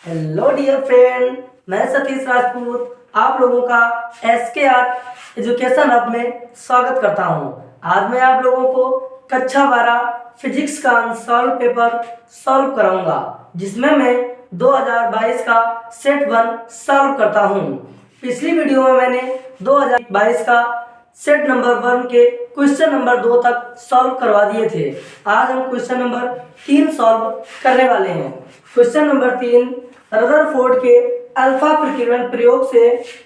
Hello dear friend, मैं सतीश राजपूत आप लोगों का SKR एजुकेशन हब में स्वागत करता हूं। आज मैं आप लोगों को कक्षा 12 फिजिक्स का अनसॉल्व पेपर सॉल्व कराऊंगा, जिसमें मैं 2022 का सेट 1 सॉल्व करता हूं। पिछली वीडियो में मैंने 2022 का सेट नंबर 1 के क्वेश्चन नंबर 2 तक सॉल्व करवा दिए थे। आज हम क्वेश्चन नंबर 3 सॉल्व करने वाले हैं। क्वेश्चन नंबर 3, रदरफोर्ड के अल्फा प्रकीर्णन प्रयोग से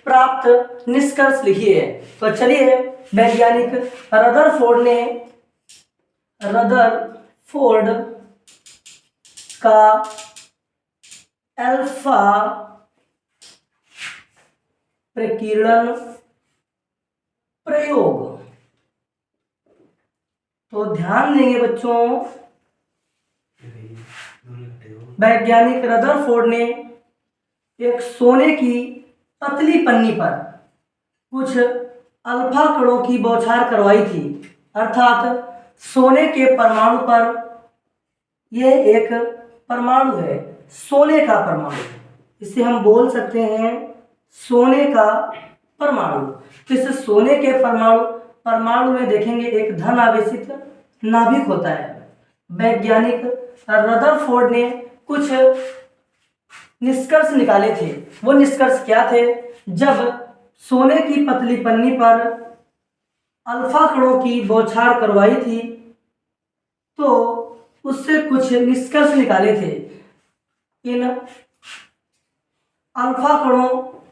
प्राप्त निष्कर्ष लिखिए। तो चलिए, वैज्ञानिक रदरफोर्ड का अल्फा प्रकीर्णन प्रयोग। तो ध्यान देंगे बच्चों, वैज्ञानिक रदरफोर्ड ने एक सोने की पतली पन्नी पर कुछ अल्फा कणों की बौछार करवाई थी, अर्थात सोने के परमाणु पर यह एक परमाणु है, सोने का परमाणु। इसे हम बोल सकते हैं सोने का परमाणु। तो इस सोने के परमाणु में देखेंगे एक धन आवेशित नाभिक होता है। वैज्ञानिक रदरफोर्ड ने कुछ निष्कर्ष निकाले थे। वो निष्कर्ष क्या थे? जब सोने की पतली पन्नी पर अल्फा कणों की बौछार करवाई थी तो उससे कुछ निष्कर्ष निकाले थे। इन अल्फा कणों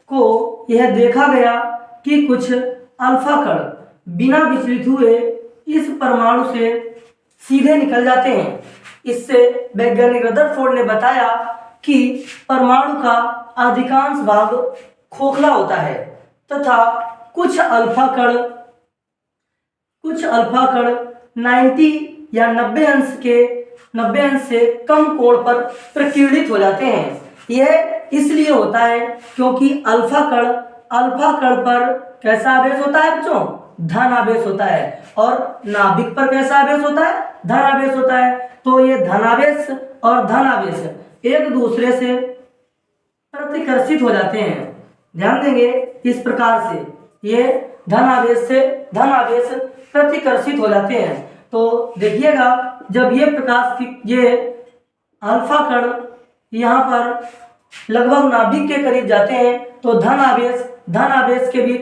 को यह देखा गया कि कुछ अल्फा कण बिना विचलित हुए इस परमाणु से सीधे निकल जाते हैं। इससे वैज्ञानिक रदरफोर्ड ने बताया कि परमाणु का अधिकांश भाग खोखला होता है तथा कुछ अल्फा कण 90 या 90 अंश से कम कोण पर प्रकीर्णित हो जाते हैं। यह इसलिए होता है क्योंकि अल्फा कण पर कैसा आवेश होता है बच्चों? धन आवेश होता है। और नाभिक पर कैसा आवेश होता है? धन आवेश होता है। तो ये धनावेश और धन आवेश एक दूसरे से प्रतिकर्षित हो जाते हैं। ध्यान देंगे, इस प्रकार से ये धन आवेश से धन आवेश प्रतिकर्षित हो जाते हैं। तो देखिएगा, जब ये अल्फा कण यहाँ पर लगभग नाभिक के करीब जाते हैं तो धन आवेश के बीच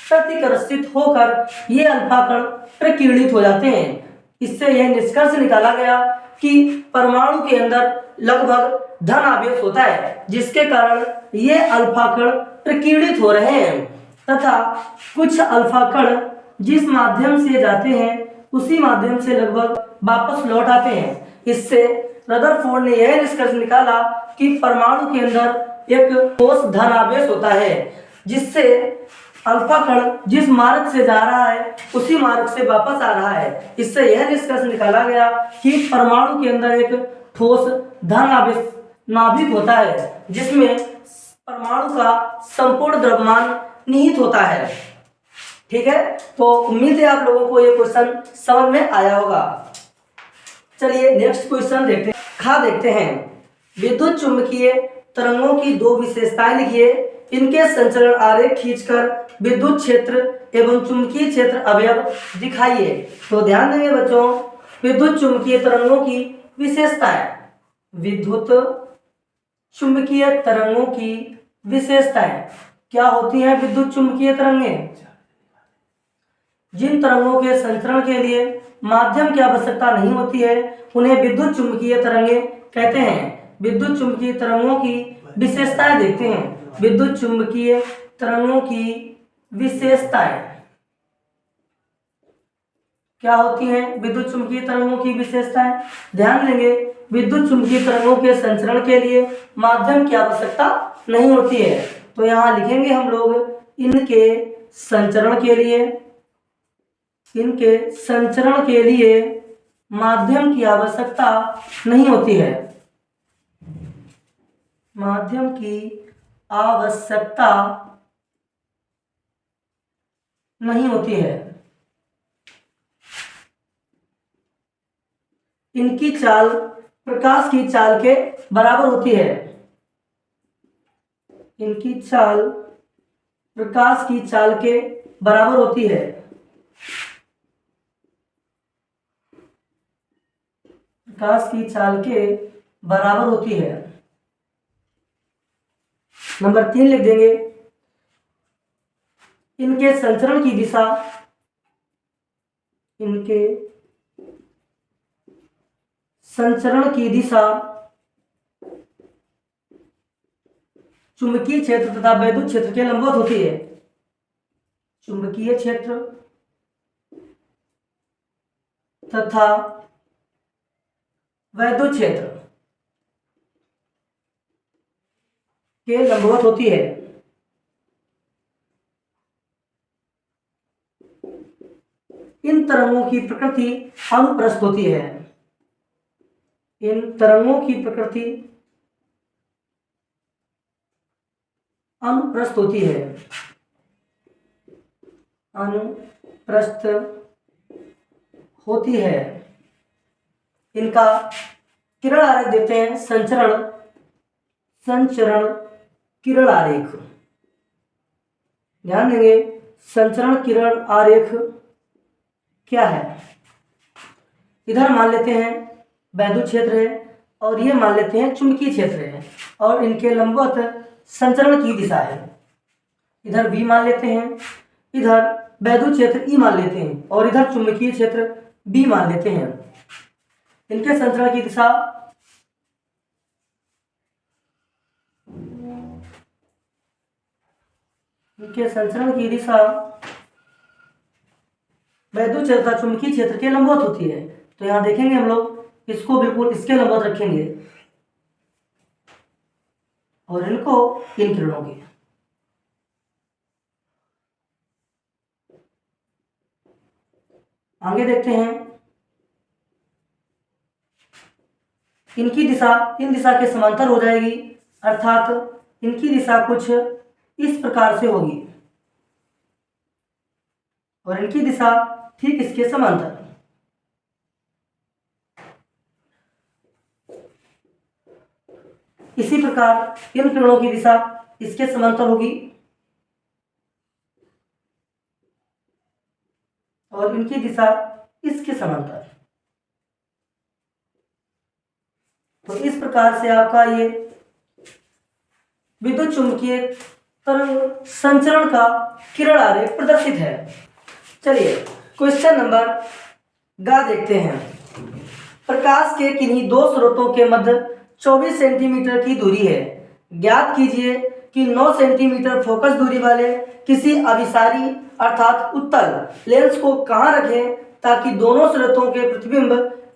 प्रतिकर्षित होकर ये अल्फा कण प्रकीर्णित हो जाते हैं। इससे यह निष्कर्ष निकाला गया कि परमाणु के अंदर लगभग धन आवेश होता है, जिसके कारण ये अल्फा कण प्रकीर्णित हो रहे हैं तथा कुछ अल्फा कण जिस माध्यम से जाते हैं उसी माध्यम से लगभग वापस लौट आते हैं। इससे रदरफोर्ड ने यह निष्कर्ष निकाला कि परमाणु के अंदर एक ठोस धन आवेश होता है, जिससे अल्फा कण जिस मार्ग से जा रहा है उसी मार्ग से वापस आ रहा है। इससे यह निष्कर्ष निकाला गया कि परमाणु के अंदर एक ठोस धन आवेश नाभिक होता है, जिसमें परमाणु का संपूर्ण द्रव्यमान निहित होता है। ठीक है, तो उम्मीद है आप लोगों को ये क्वेश्चन समझ में आया होगा। चलिए नेक्स्ट क्वेश्चन देखते हैं। विद्युत चुंबकीय तरंगों की दो विशेषताएं लिखिए। इनके संचरण आरेख खींचकर विद्युत क्षेत्र एवं चुंबकीय क्षेत्र अवयव दिखाइए। तो ध्यान देंगे बच्चों, विद्युत चुंबकीय तरंगों की विशेषताएं। विद्युत चुंबकीय तरंगों की विशेषताएं क्या होती हैं? विद्युत चुंबकीय तरंगें जिन तरंगों के संचरण के लिए माध्यम की आवश्यकता नहीं होती है उन्हें विद्युत चुंबकीय तरंगें कहते हैं। विद्युत चुंबकीय तरंगों की विशेषताएं देखते हैं। विद्युत चुंबकीय तरंगों की विशेषताएं क्या होती हैं? विद्युत चुंबकीय तरंगों की विशेषताएं ध्यान देंगे, विद्युत चुंबकीय तरंगों के संचरण के लिए माध्यम की आवश्यकता नहीं होती है। तो यहाँ लिखेंगे हम लोग इनके संचरण के लिए माध्यम की आवश्यकता नहीं होती है। माध्यम की आवश्यकता नहीं होती है। इनकी चाल प्रकाश की चाल के बराबर होती है। इनकी चाल प्रकाश की चाल के बराबर होती है। प्रकाश की चाल के बराबर होती है। नंबर 3 लिख देंगे, इनके संचरण की दिशा, इनके संचरण की दिशा चुंबकीय क्षेत्र तथा वैद्युत क्षेत्र के लंबवत होती है। चुंबकीय क्षेत्र तथा वैद्युत क्षेत्र के लंबवत होती है। इन तरंगों की प्रकृति अनुप्रस्थ होती है। इन तरंगों की प्रकृति अनुप्रस्थ होती है। अनुप्रस्थ होती है। इनका किरण आरेख देते हैं, संचरण किरण आरेख। ध्यान देंगे, संचरण किरण आरेख क्या है। इधर मान लेते हैं वैद्युत क्षेत्र है और ये मान लेते हैं चुंबकीय क्षेत्र है और इनके लंबवत संचरण की दिशा है। इधर V मान लेते हैं, इधर वैद्युत क्षेत्र E मान लेते हैं और इधर चुंबकीय क्षेत्र B मान लेते हैं। इनके संचरण की दिशा वैद्युत क्षेत्र तथा चुंबकीय क्षेत्र के लंबवत होती है। तो यहां देखेंगे हम लोग इसको बिल्कुल इसके लंबवत रखेंगे और इनको इन किरणों के। आगे देखते हैं, इनकी दिशा इन दिशा के समांतर हो जाएगी, अर्थात इनकी दिशा कुछ इस प्रकार से होगी और इनकी दिशा ठीक इसके समांतर। इसी प्रकार इन किरणों की दिशा इसके समांतर होगी और इनकी दिशा इसके समांतर। तो इस प्रकार से आपका ये विद्युत चुंबकीय तरंग संचरण का किरण आरेख प्रदर्शित है। चलिए क्वेश्चन नंबर गा देखते हैं। प्रकाश के किन्हीं दो स्रोतों के मध्य 24 सेंटीमीटर की दूरी है। ज्ञात कीजिए कि 9 सेंटीमीटर फोकस दूरी वाले किसी अभिसारी अर्थात उत्तल लेंस को कहाँ रखें ताकि दोनों स्रोतों के प्रतिबिंब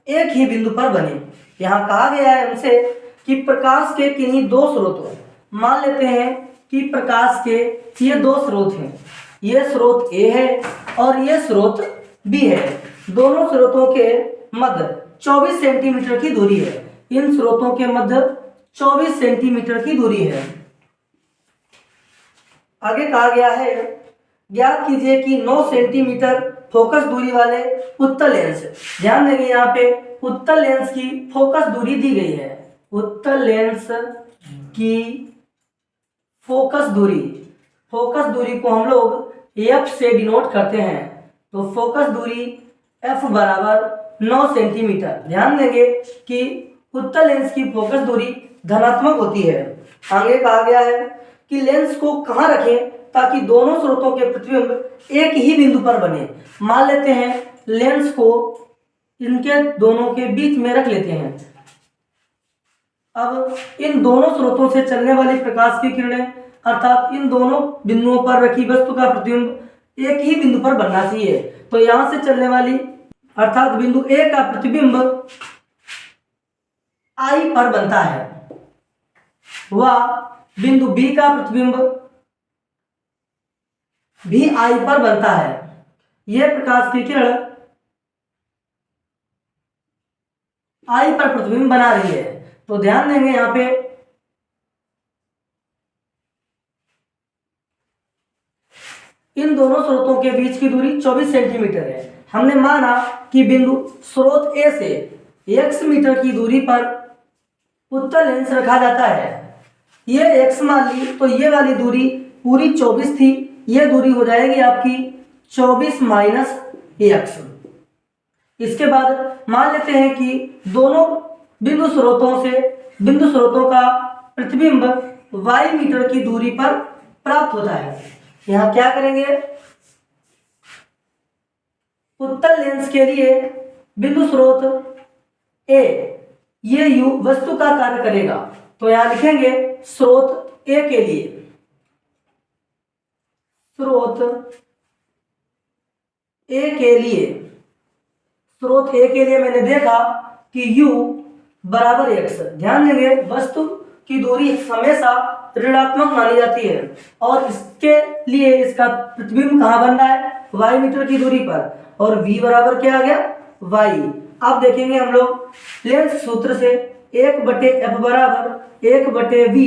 एक ही बिंदु पर बने। यहाँ कहा गया है हमसे कि प्रकाश के किन्हीं दो स्रोतों, मान लेते हैं कि प्रकाश के ये दो स्रोत हैं, ये स्रोत A है और ये स्रोत B है। दोनों स्रोतों के मध्य 24 सेंटीमीटर की दूरी है। इन स्रोतों के मध्य 24 सेंटीमीटर की दूरी है। आगे कहा गया है, ज्ञात कीजिए कि 9 सेंटीमीटर फोकस दूरी वाले उत्तल लेंस। ध्यान देंगे यहाँ पे उत्तल लेंस की फोकस दूरी दी गई है। उत्तल लेंस की फोकस दूरी को हम लोग F से डिनोट करते हैं। तो फोकस दूरी F बराबर 9 सेंटीमीटर। ध्यान देंगे कि उत्तल लेंस की फोकस दूरी धनात्मक होती है। आगे कहा गया है कि लेंस को कहाँ रखें ताकि दोनों स्रोतों के प्रतिबिंब एक ही बिंदु पर बने। मान लेते हैं लेंस को इनके दोनों के बीच में रख लेते हैं। अब इन दोनों स्रोतों से चलने वाली प्रकाश की किरणें अर्थात इन दोनों बिंदुओं पर रखी वस्तु का प्रतिबिंब एक ही बिंदु पर बनना चाहिए। तो यहां से चलने वाली अर्थात बिंदु A का प्रतिबिंब I पर बनता है, वह बिंदु B का प्रतिबिंब भी I पर बनता है। यह प्रकाश की किरण I पर प्रतिबिंब बना रही है। तो ध्यान देंगे यहाँ पे इन दोनों स्रोतों के बीच की दूरी 24 सेंटीमीटर है। हमने माना कि बिंदु स्रोत A से x मीटर की दूरी पर उत्तल लेंस रखा जाता है। ये x मान ली तो ये वाली दूरी पूरी 24 थी, ये दूरी हो जाएगी आपकी 24 माइनस x। इसके बाद मान लेते हैं कि दोनों बिंदु स्रोतों का प्रतिबिंब y मीटर की दूरी पर प्राप्त होता है। यहाँ क्या करेंगे, उत्तल लेंस के लिए बिंदु स्रोत A, ये u वस्तु का कार्य करेगा, तो यहाँ लिखेंगे स्रोत A के लिए, स्रोत A के लिए मैंने देखा कि u बराबर x। ध्यान देंगे वस्तु की दूरी हमेशा ऋणात्मक मानी जाती है और इसके लिए इसका प्रतिबिंब कहाँ बन रहा है, y मीटर की दूरी पर, और v बराबर क्या आ गया, y। अब देखेंगे हम लोग लेंस सूत्र से 1/f बराबर 1/v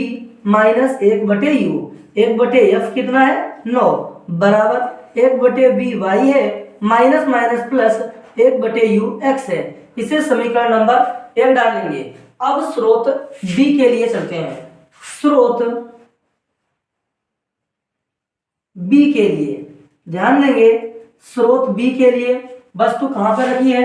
माइनस 1/u। 1/f कितना है, 9 बराबर 1/v y है, minus minus plus 1/u x है। इसे समीकरण नंबर 1 डालेंगे। अब स्रोत B के लिए चलते हैं। स्रोत B के लिए ध्यान देंगे, स्रोत B के लिए वस्तु कहां पर रखी है,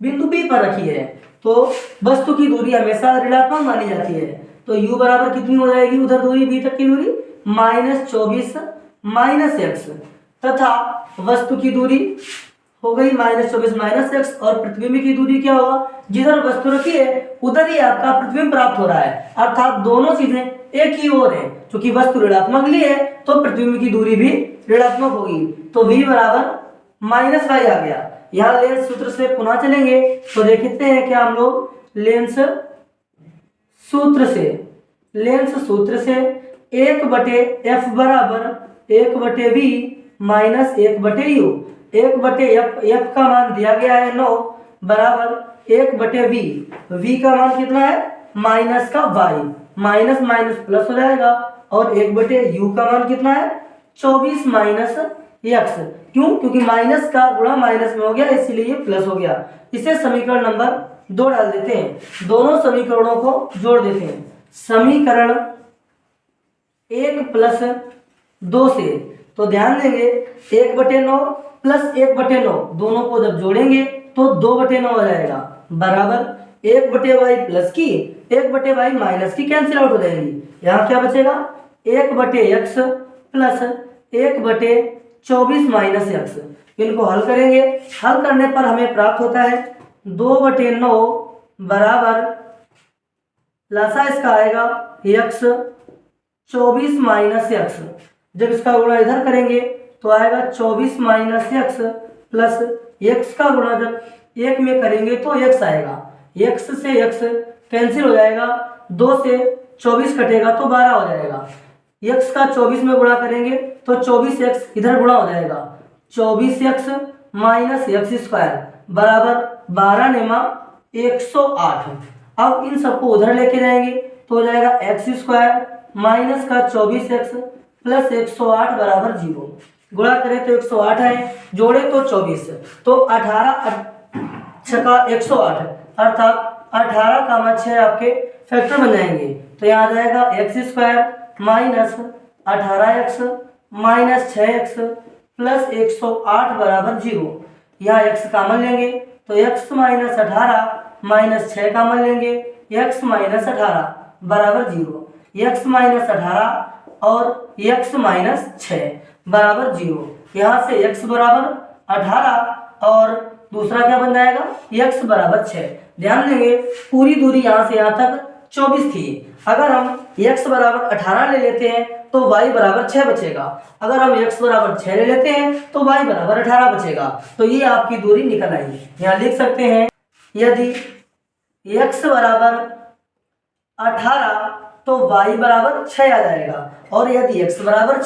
बिंदु B पर रखी है, तो वस्तु की दूरी हमेशा ऋणात्मक मानी जाती है, तो u बराबर कितनी हो जाएगी, उधर दूरी B तक की दूरी -24 माइनस x, तथा वस्तु की दूरी हो गई -24 माइनस x, और प्रतिबिंब की दूरी क्या होगा, जिधर वस्तु रखी है उधर ही आपका प्रतिबिंब प्राप्त हो रहा है, अर्थात दोनों चीजें एक ही ओर है। क्योंकि वस्तु ऋणात्मक ली है तो प्रतिबिंब की दूरी भी ऋणात्मक होगी, तो v बराबर -y आ गया। यहाँ लेंस सूत्र से पुनः चलेंगे तो देखते हैं क्या हम लोग लेंस सूत्र से 1/f बराबर 1/v माइनस 1/u। 1/f का मान दिया गया है 9 बराबर 1/v, v का मान कितना है, माइनस का y, माइनस माइनस प्लस हो जाएगा, और 1/u का मान कितना है, 24 माइनस x। क्यों, क्योंकि माइनस का गुणा माइनस में हो गया, इसीलिए ये प्लस हो गया। इसे समीकरण नंबर 2 डाल देते हैं, दोनों समीकरणों को जोड़ देते हैं। समीकरण 1 प्लस 2 से, तो ध्यान देंगे 1/9 प्लस 1/9 दोनों को जब जोड़ेंगे तो 2/9 हो जाएगा, बराबर 1/y प्लस की 1/y माइनस की कैंसिल आउट हो जाएगी। यहाँ क्या बचेगा, 1/x प्लस 1/24 माइनस x। इनको हल करेंगे, हल करने पर हमें प्राप्त होता है 2/9 बराबर लसा इसका आएगा x 24 माइनस x। जब इसका गुणा इधर करेंगे तो आएगा 24 माइनस x प्लस x का गुणा जब 1 में करेंगे तो x आएगा, x से x कैंसिल हो जाएगा, 2 से 24 कटेगा तो 12 हो जाएगा। x का 24 में गुणा करेंगे तो 24x इधर गुणा हो जाएगा, 24x माइनस x स्क्वायर बराबर 12 नेमा 108। अब इन सबको उधर लेके जाएंगे तो हो जाएगा x स्क्वायर माइनस का 24x प्लस 108 बराबर 0। गुणा करें तो 108 है, जोड़े तो 24, तो 18 छका 108, अर्थात 18 का 6 आपके फैक्टर बन जाएंगे। तो यहाँ आ जाएगा x square minus 18x minus 6x plus 108 बराबर 0। यहाँ x कामन लेंगे तो x माइनस 18 माइनस 6 कामन लेंगे, x माइनस 18 बराबर 0। x माइनस 18 और x माइनस 6 बराबर 0। यहाँ से x बराबर 18 और दूसरा क्या बन जाएगा, x बराबर 6। ध्यान देंगे पूरी दूरी यहाँ से यहाँ तक 24 थी, अगर हम x बराबर 18 ले लेते हैं तो y बराबर 6 बचेगा, अगर हम x बराबर 6 ले लेते हैं तो y बराबर 18 बचेगा। तो ये आपकी दूरी निकल आई। यहाँ लिख सकते हैं यदि x बराबर 18 तो y बराबर 6 आ जाएगा, और यदि x बराबर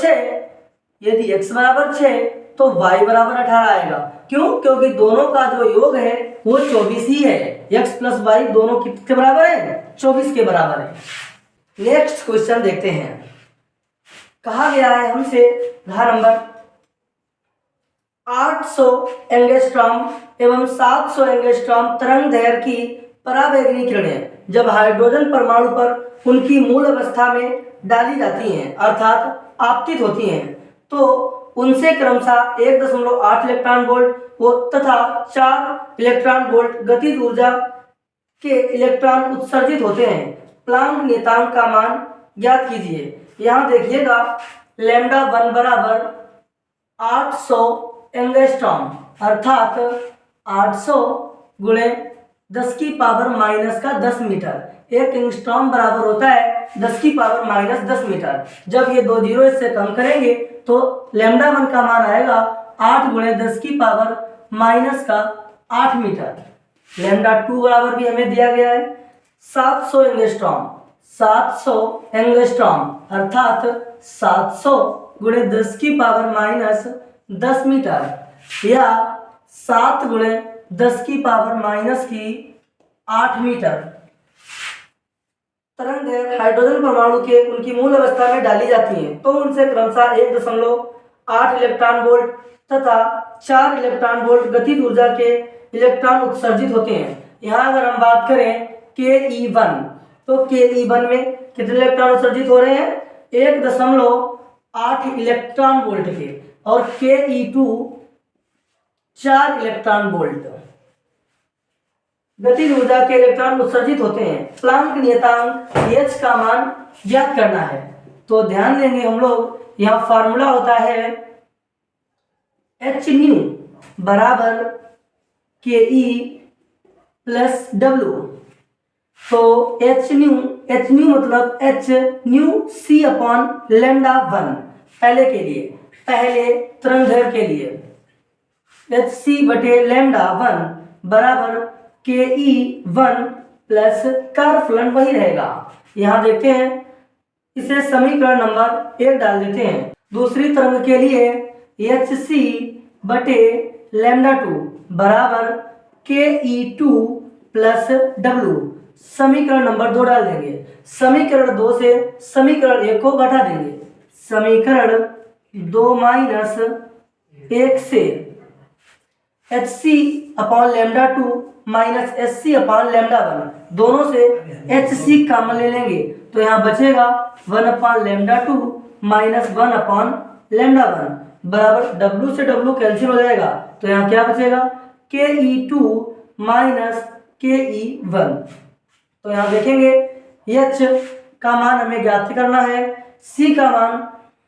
6 तो y बराबर 18 आएगा। क्यों, क्योंकि दोनों का जो योग है वो 24 ही है, x प्लस y दोनों कितने बराबर है, 24 के बराबर है। नेक्स्ट क्वेश्चन देखते हैं। कहा गया है हमसे घा नंबर 800 एंगस्ट्रॉम एवं 700 एंगस्ट्रॉम तरंग दैर्घ्य की पराबैंगनी किरणें जब हाइड्रोजन परमाणु पर उनकी मूल अवस्था में डाली जाती हैं अर्थात आपतित होती हैं तो उनसे क्रमशः 1.8 इलेक्ट्रॉन वोल्ट तथा 4 इलेक्ट्रॉन वोल्ट गतिज ऊर्जा के इलेक्ट्रॉन उत्सर्जित होते हैं। प्लांक नियतांक का मान ज्ञात कीजिए। यहाँ देखिएगा लैम्डा 1 बराबर 800 एंगस्ट्रॉम अर्थात 800 गुणे 10 की पावर माइनस का 10 मीटर। एक एंगस्ट्रॉम बराबर होता है 10 की पावर माइनस 10 मीटर। जब ये दो जीरो इससे कम करेंगे तो लैम्डा 1 का मान आएगा 8 गुणे 10 की पावर माइनस का 8 मीटर। लैम्डा 2 बराबर भी हमें दिया गया है 700 एंगस्ट्रॉम 700 एंगस्ट्रॉम अर्थात 700 गुणे 10 की पावर माइनस 10 मीटर या 7 गुणे 10 की पावर माइनस की 8 मीटर। तरंग हाइड्रोजन परमाणु के उनकी मूल अवस्था में डाली जाती हैं तो उनसे क्रमशः 1.8 इलेक्ट्रॉन वोल्ट तथा 4 इलेक्ट्रॉन वोल्ट गतिज ऊर्जा के इलेक्ट्रॉन उत्सर्जित होते हैं। यहाँ अगर हम बात करें Ke1 तो Ke1 में कितने इलेक्ट्रॉन उत्सर्जित हो रहे हैं 1.8 इलेक्ट्रॉन वोल्ट के और Ke2 4 इलेक्ट्रॉन वोल्ट गतिज ऊर्जा के इलेक्ट्रॉन उत्सर्जित होते हैं। प्लांक नियतांक H का मान ज्ञात करना है तो ध्यान देंगे हम लोग यहाँ फार्मूला होता है H न्यू बराबर Ke प्लस W तो H न्यू मतलब H new C upon lambda 1 पहले तरंगदैर्घ्य के लिए HC बटे लैम्डा 1 बराबर Ke1 प्लस कार्य फलन वही रहेगा। यहाँ देखते हैं इसे समीकरण नंबर 1 डाल देते हैं। दूसरी तरंग के लिए HC बटे लैम्डा 2 बराबर Ke2 प्लस W समीकरण नंबर 2 डाल देंगे। समीकरण 2 से समीकरण 1 को घटा देंगे। समीकरण 2 माइनस 1 से HC upon lambda 2 minus SC upon lambda 1 दोनों से HC कॉमन ले लेंगे तो यहाँ बचेगा 1 upon lambda 2 minus 1 upon lambda 1 बराबर W से W कैंसिल हो जाएगा तो यहाँ क्या बचेगा Ke2 माइनस Ke1। तो यहाँ देखेंगे H का मान हमें ज्ञात करना है। C का मान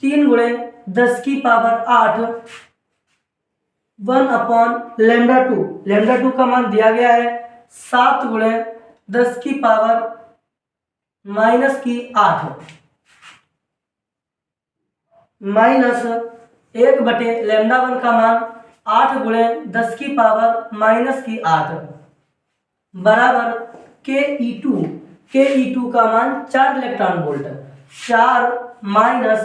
3 गुणे 10 की पावर 8 1 अपॉन लैम्डा 2 का मान दिया गया है 7 गुणे 10 की पावर माइनस की 8 माइनस 1 बटे लैम्डा 1 का मान 8 गुणे 10 की पावर माइनस की 8 बराबर Ke2 का मान 4 इलेक्ट्रॉन वोल्ट 4 माइनस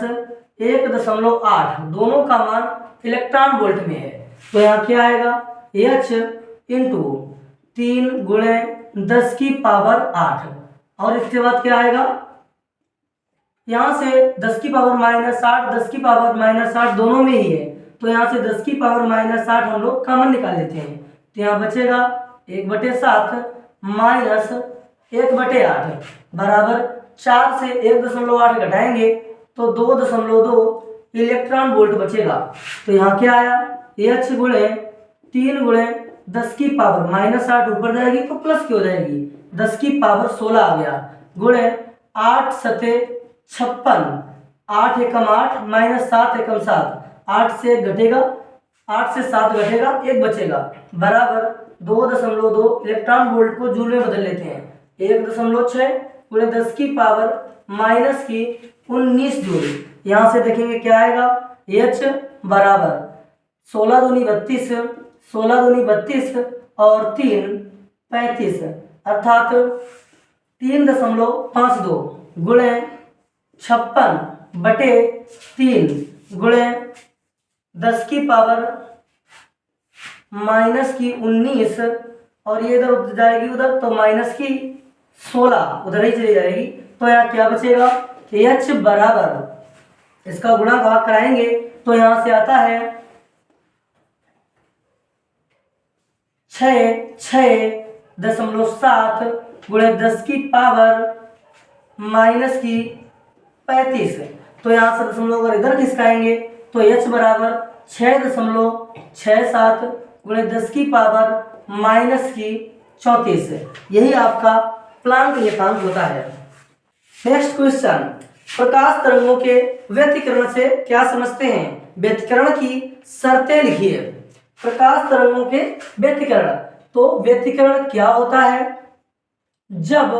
1.8 दोनों का मान इलेक्ट्रॉन वोल्ट में है तो यहाँ क्या आएगा H इंटू 3 गुणे 10 की पावर 8 और इसके बाद क्या आएगा यहाँ से 10 की पावर माइनस 8 10 की पावर माइनस 8 दोनों में ही है तो यहाँ से 10 की पावर माइनस 8 हम लोग कॉमन निकाल लेते हैं तो यहाँ बचेगा 1/7 माइनस 1/8 बराबर 4 से 1.8 घटाएंगे तो 2.2 इलेक्ट्रॉन वोल्ट बचेगा तो यहाँ क्या आया H गुणे 3 गुणे 10 की पावर माइनस 8 ऊपर जाएगी तो प्लस की हो जाएगी 10 की पावर 16 आ गया गुणे 8 सते 56 8 एकम 8 माइनस 7 एकम 7 8 से घटेगा 8 से 7 घटेगा 1 बचेगा बराबर 2.2 इलेक्ट्रॉन वोल्ट को जूल में बदल लेते हैं 1.6 गुणे 10 की पावर माइनस की 19 जूल। यहाँ से देखेंगे क्या आएगा H बराबर 16 दूनी 32 16 दूनी 32 और 3 35 अर्थात 3.52 गुणे 56 बटे 3 गुणे 10 की पावर माइनस की 19 और ये इधर उधर जाएगी उधर तो माइनस की 16 उधर ही चली जाएगी तो यहाँ क्या बचेगा H बराबर इसका गुणा भाग कराएंगे तो यहाँ से आता है 6.7 गुणे 10 की पावर माइनस की 35। तो यहाँ से दशमलव अगर इधर खिसकाएंगे तो h बराबर 6.67 गुणे 10 की पावर -34। यही आपका प्लांक नियतांक होता है। नेक्स्ट क्वेश्चन, प्रकाश तरंगों के व्यतिकरण से क्या समझते हैं? व्यतिकरण की शर्तें लिखिए। प्रकाश तरंगों के व्यतिकरण, तो व्यतिकरण क्या होता है? जब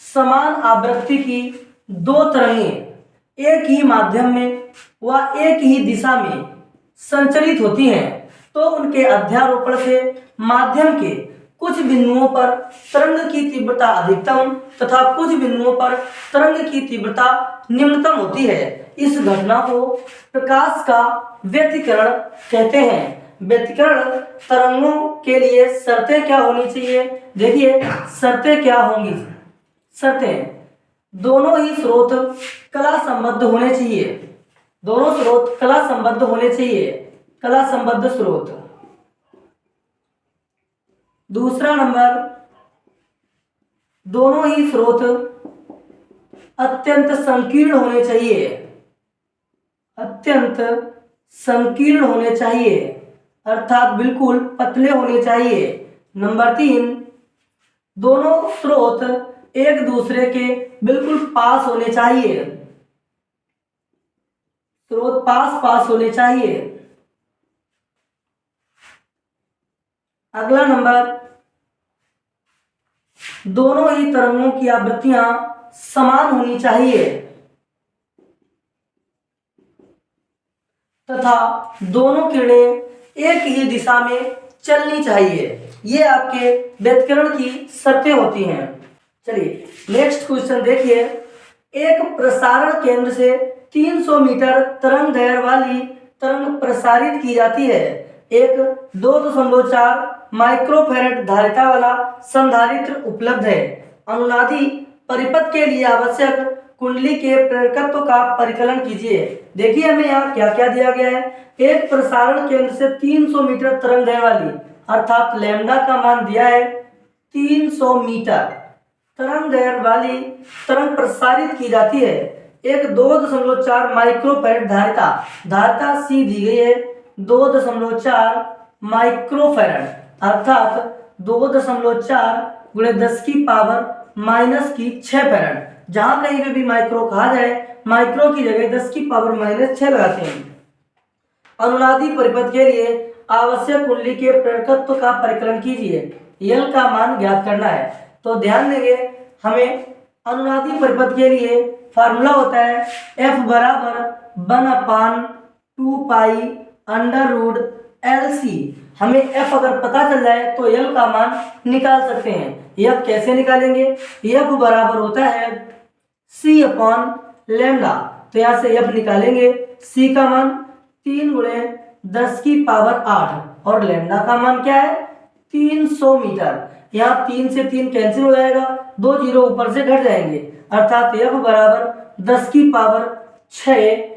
समान आवृत्ति की दो तरंगें एक ही माध्यम में व एक ही दिशा में संचरित होती हैं तो उनके अध्यारोपण से माध्यम के कुछ बिंदुओं पर तरंग की तीव्रता अधिकतम तथा कुछ बिंदुओं पर तरंग की तीव्रता निम्नतम होती है। इस घटना को प्रकाश का व्यतिकरण कहते हैं। व्यतिकरण तरंगों के लिए शर्तें क्या होनी चाहिए? देखिए शर्तें क्या होंगी। शर्तें, दोनों ही स्रोत कला संबद्ध होने चाहिए। दोनों स्रोत कला संबद्ध होने चाहिए, कला संबद्ध स्रोत। दूसरा नंबर, दोनों ही स्रोत अत्यंत संकीर्ण होने चाहिए, अत्यंत संकीर्ण होने चाहिए, अर्थात बिल्कुल पतले होने चाहिए। नंबर 3, दोनों स्रोत एक दूसरे के बिल्कुल पास होने चाहिए, स्रोत पास होने चाहिए। अगला नंबर, दोनों ही तरंगों की आवृत्तियां समान होनी चाहिए तथा दोनों किरणें एक ही दिशा में चलनी चाहिए। ये आपके व्यतिकरण की शर्तें होती हैं। चलिए नेक्स्ट क्वेश्चन देखिए। एक प्रसारण केंद्र से 300 मीटर तरंग दैर्घ्य वाली तरंग प्रसारित की जाती है। एक 2.4 माइक्रोफैरड धारिता वाला संधारित्र उपलब्ध है। अनुनादी परिपथ के लिए आवश्यक कुंडली के प्रेरकत्व का परिकलन कीजिए। देखिए हमें यहाँ क्या क्या दिया गया है। एक प्रसारण केंद्र से 300 मीटर तरंग दैर्घ्य वाली, अर्थात लैम्डा का मान दिया है 300 मीटर तरंग दैर्घ्य वाली तरंग प्रसारित की जाती है। एक 2.4 माइक्रोफैरड धारिता सी दी गई है 2.4 माइक्रोफैरड, अर्थात 2.4 गुणे 10 की पावर -6 फैरड। जहां कहीं पे भी माइक्रो कहा जाए, माइक्रो की जगह 10 की पावर -6 लगाते हैं। अनुनादी परिपथ के लिए आवश्यक कुंडली के प्रेरकत्व का परिकलन कीजिए। यल का मान ज्ञात करना है। तो ध्यान देंगे, हमें अनुनादी परिपथ के लिए फार्मूला होता है F बराबर 1/2 पाई √LC। हमें F अगर पता चल जाए तो L का मान निकाल सकते हैं। F कैसे निकालेंगे? F बराबर होता है C अपॉन लैम्डा। तो यहाँ से F निकालेंगे, C का मान 3 गुणे 10 की पावर 8 और लैम्डा का मान क्या है 300 मीटर। यहाँ 3 से 3 कैंसिल हो जाएगा, 2 जीरो ऊपर से घट जाएंगे, अर्थात F बराबर 10 की पावर 6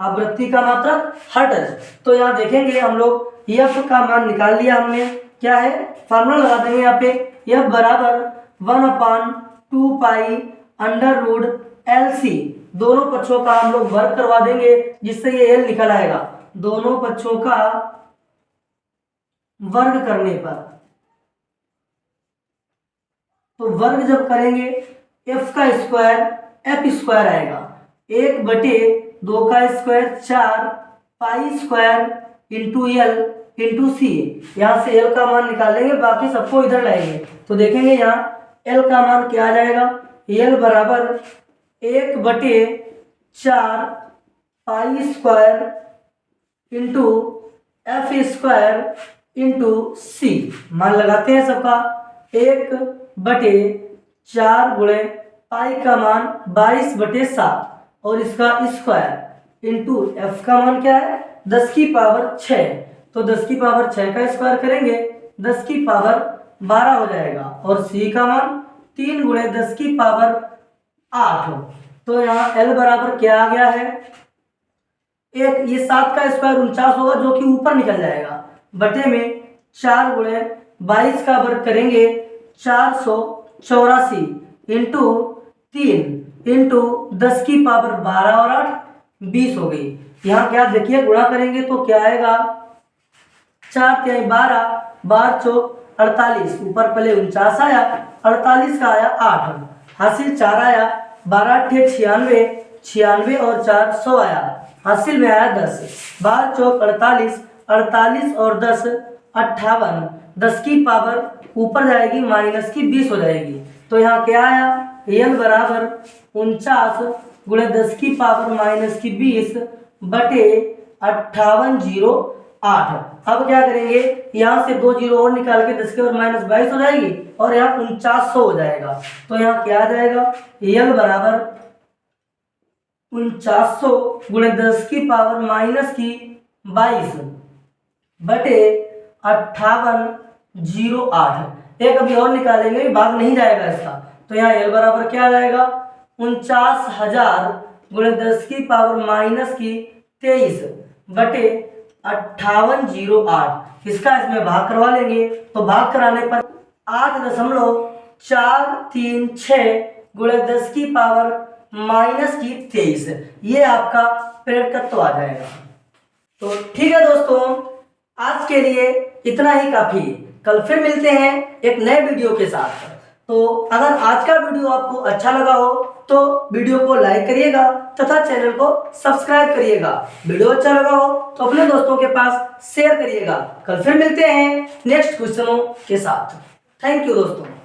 आवृत्ति का मात्रक हर्ट्ज। तो यहाँ देखेंगे हम लोग F का मान निकाल लिया हमने। क्या है? फार्मूला लगा देंगे यहाँ पे F बराबर 1/2 पाई √LC। दोनों पक्षों का हम लोग वर्ग करवा देंगे जिससे ये L निकल आएगा। दोनों पक्षों का वर्ग करने पर, तो वर्ग जब करेंगे F का स्क्वायर F स्क्वायर आएगा। 1/2 का square 4 pi square into L into C. यहाँ से L का मान निकालेंगे, बाकी सबको इधर लाएंगे तो देखेंगे यहाँ L का मान क्या आ जाएगा। L बराबर 1/4 pi square into F square into C. मान लगाते हैं सबका। 1/4 गुणे पाई का मान 22/7 और इसका स्क्वायर इंटू F का मान क्या है 10 की पावर 6। तो 10 की पावर 6 का स्क्वायर करेंगे 10 की पावर 12 हो जाएगा और C का मान 3 गुणे 10 की पावर 8। तो यहाँ L बराबर क्या आ गया है, एक ये 7 का स्क्वायर 49 होगा जो कि ऊपर निकल जाएगा, बटे में 4 गुणे 22 का वर्ग करेंगे 484 इंटू 3 इंटू 10 की पावर 12 और 8 20 हो गई। यहाँ क्या देखिए गुणा करेंगे तो क्या आएगा, 4 तिहाई 12, 12 चौक 48, ऊपर पहले 49 आया, 48 का आया 8, हासिल 4 आया, 12 अट्ठे 96, 96 और 4 100 आया, हासिल में आया 10, 12 चौक 48, 48 और 10 58, 10 की पावर ऊपर जाएगी माइनस की 20 हो जाएगी। तो यहाँ क्या आया, एल बराबर 49 गुणे 10 की पावर माइनस की 20 बटे 5808। अब क्या करेंगे, यहाँ से 2 जीरो और निकाल के 10 के पावर माइनस 22 हो जाएगी और यहाँ 4900 हो जाएगा। तो यहाँ क्या आ जाएगा, एल बराबर 4900 गुणे 10 की पावर माइनस की 22 बटे 5808। एक अभी और निकालेंगे, भाग नहीं जाएगा इसका। तो यहाँ एल बराबर क्या आ जाएगा, 49,000 गुणे 10 की पावर माइनस की 23 बटे 5808। इसका इसमें भाग करवा लेंगे तो भाग कराने पर 8.436 गुणे 10 की पावर माइनस की 23, ये आपका प्रेरक तत्व आ जाएगा। तो ठीक है दोस्तों, आज के लिए इतना ही काफी। कल फिर मिलते हैं एक नए वीडियो के साथ। तो अगर आज का वीडियो आपको अच्छा लगा हो तो वीडियो को लाइक करिएगा तथा चैनल को सब्सक्राइब करिएगा। वीडियो अच्छा लगा हो तो अपने दोस्तों के पास शेयर करिएगा। कल फिर मिलते हैं नेक्स्ट क्वेश्चनों के साथ। थैंक यू दोस्तों।